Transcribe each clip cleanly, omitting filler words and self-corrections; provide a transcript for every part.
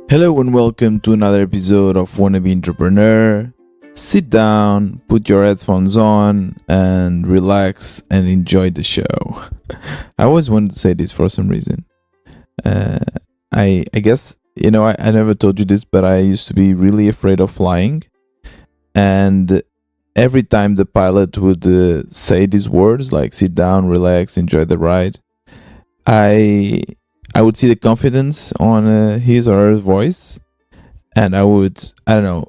Hello and welcome to another episode of Wannabe Entrepreneur. Sit down, put your headphones on, and relax and enjoy the show. I always wanted to say this for some reason. Uh, I guess, I never told you this, but I used to be really afraid of flying. And every time the pilot would say these words like sit down, relax, enjoy the ride, I would see the confidence on his or her voice, and I would,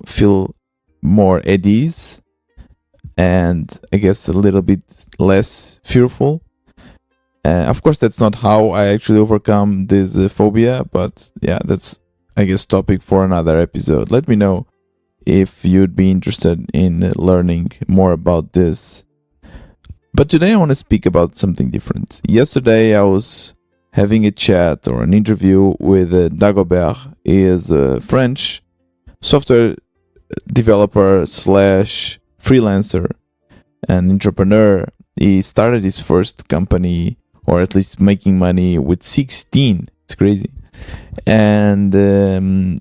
feel more at ease, and I guess a little bit less fearful. Of course, that's not how I actually overcome this phobia, but yeah, that's, I guess, topic for another episode. Let me know if you'd be interested in learning more about this. But today I want to speak about something different. Yesterday I was having a chat or an interview with Dagobert. He is a French software developer slash freelancer and entrepreneur. He started his first company, or at least making money, with 16. It's crazy. And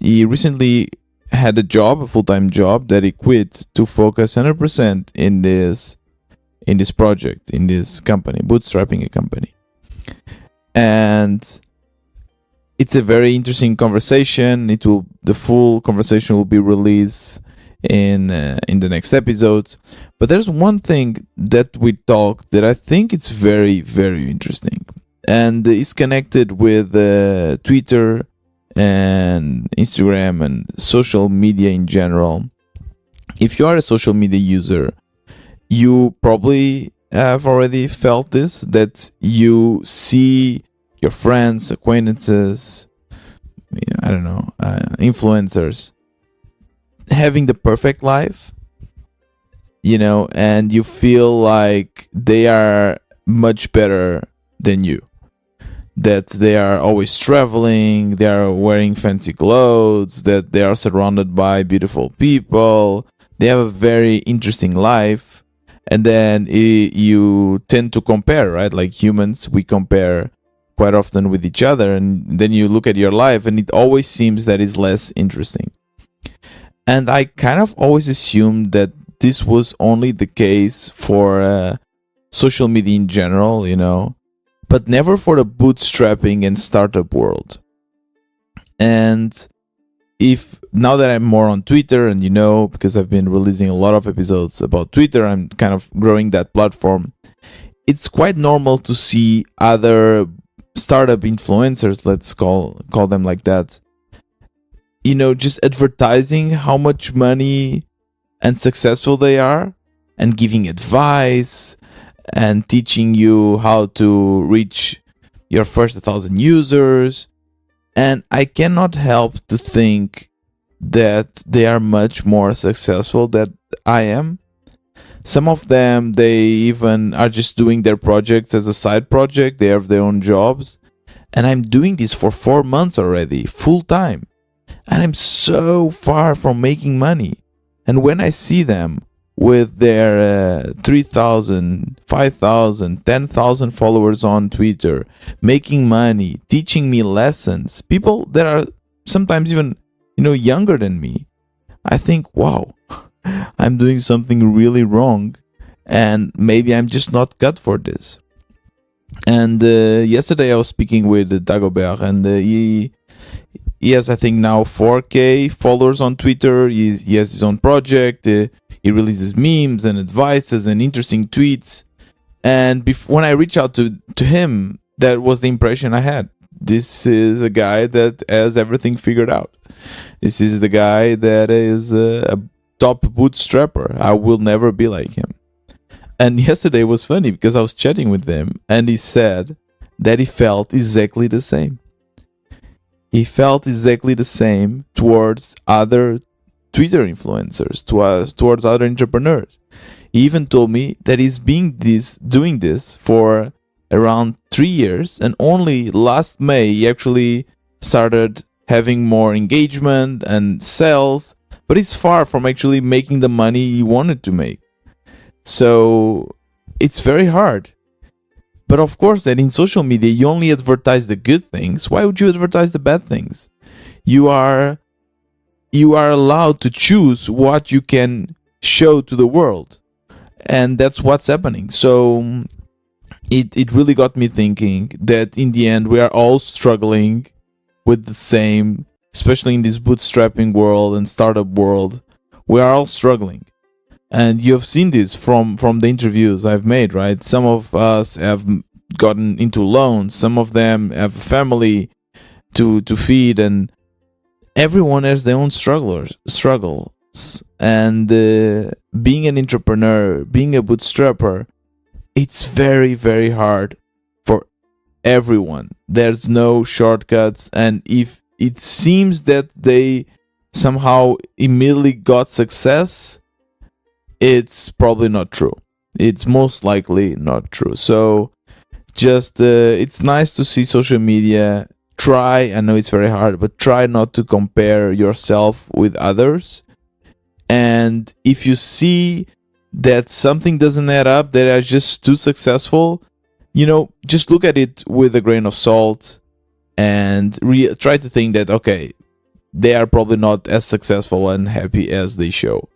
he recently had a full-time job that he quit to focus 100% in this project, in this company, bootstrapping a company. And it's a very interesting conversation. The full conversation will be released in the next episodes. But there's one thing that we talked that I think it's very, very interesting, and it's connected with Twitter and Instagram and social media in general. If you are a social media user, you probably have already felt this, that you see your friends, acquaintances, influencers having the perfect life, and you feel like they are much better than you. That they are always traveling, they are wearing fancy clothes, that they are surrounded by beautiful people, they have a very interesting life. And then you tend to compare, right? Like humans, we compare quite often with each other, and then you look at your life and it always seems that it's less interesting. And I kind of always assumed that this was only the case for social media in general, but never for the bootstrapping and startup world. And if now that I'm more on Twitter, and because I've been releasing a lot of episodes about Twitter, I'm kind of growing that platform. It's quite normal to see other startup influencers, let's call them like that, just advertising how much money and successful they are, and giving advice and teaching you how to reach your first 1,000 users. And I cannot help to think that they are much more successful than I am. Some of them, they even are just doing their projects as a side project. They have their own jobs. And I'm doing this for 4 months already, full time. And I'm so far from making money. And when I see them with their 3,000, 5,000, 10,000 followers on Twitter, making money, teaching me lessons, people that are sometimes even, younger than me, I think, wow, I'm doing something really wrong, and maybe I'm just not cut for this. And yesterday I was speaking with Dagobert, and he has, I think, now 4K followers on Twitter. He has his own project. He releases memes and advices and interesting tweets. And when I reached out to him, that was the impression I had. This is a guy that has everything figured out. This is the guy that is a top bootstrapper. I will never be like him. And yesterday was funny because I was chatting with him, and he said that he felt exactly the same. He felt exactly the same towards other Twitter influencers, towards other entrepreneurs. He even told me that he's doing this for around 3 years, and only last May he actually started having more engagement and sales, but he's far from actually making the money he wanted to make. So it's very hard. But of course that in social media you only advertise the good things. Why would you advertise the bad things? you are allowed to choose what you can show to the world, and that's what's happening. So it really got me thinking that in the end we are all struggling with the same, especially in this bootstrapping world and startup world. We are all struggling, and you've seen this from the interviews I've made, right? Some of us have gotten into loans, some of them have a family to feed, and everyone has their own struggles. And being an entrepreneur, being a bootstrapper, it's very, very hard for everyone. There's no shortcuts, and if it seems that they somehow immediately got success, it's probably not true. It's most likely not true. So just it's nice to see social media. Try, I know it's very hard, but try not to compare yourself with others. And if you see that something doesn't add up, that are just too successful, just look at it with a grain of salt and try to think that, okay, they are probably not as successful and happy as they show.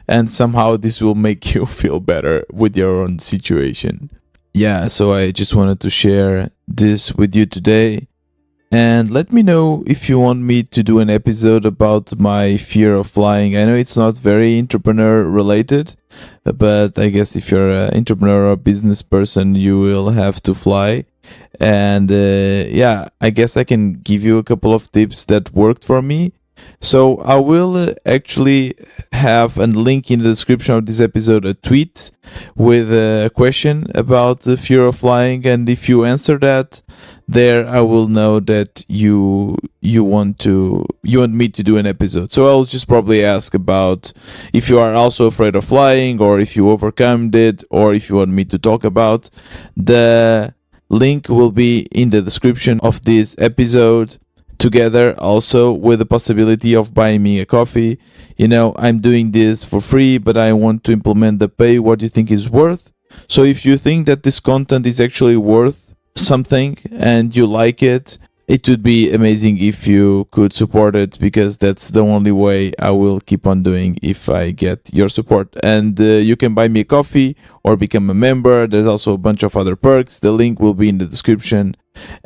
And somehow this will make you feel better with your own situation. Yeah, so I just wanted to share this with you today. And let me know if you want me to do an episode about my fear of flying. I know it's not very entrepreneur related, but I guess if you're an entrepreneur or business person, you will have to fly. And yeah, I guess I can give you a couple of tips that worked for me. So I will actually have a link in the description of this episode, a tweet with a question about the fear of flying, and if you answer that, there I will know that you want me to do an episode. So I'll just probably ask about if you are also afraid of flying, or if you overcome it, or if you want me to talk about. The link will be in the description of this episode, together also with the possibility of buying me a coffee. I'm doing this for free, but I want to implement the pay what you think is worth. So if you think that this content is actually worth something and you like it, it would be amazing if you could support it, because that's the only way I will keep on doing, if I get your support. And you can buy me a coffee or become a member. There's also a bunch of other perks. The link will be in the description.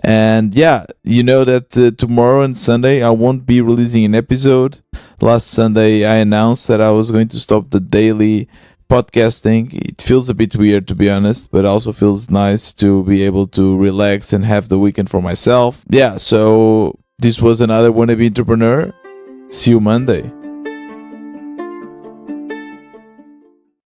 And yeah, you know that tomorrow and Sunday I won't be releasing an episode. Last Sunday I announced that I was going to stop the daily podcasting. It feels a bit weird, to be honest, but also feels nice to be able to relax and have the weekend for myself. Yeah, so this was another Wannabe Entrepreneur. See you Monday.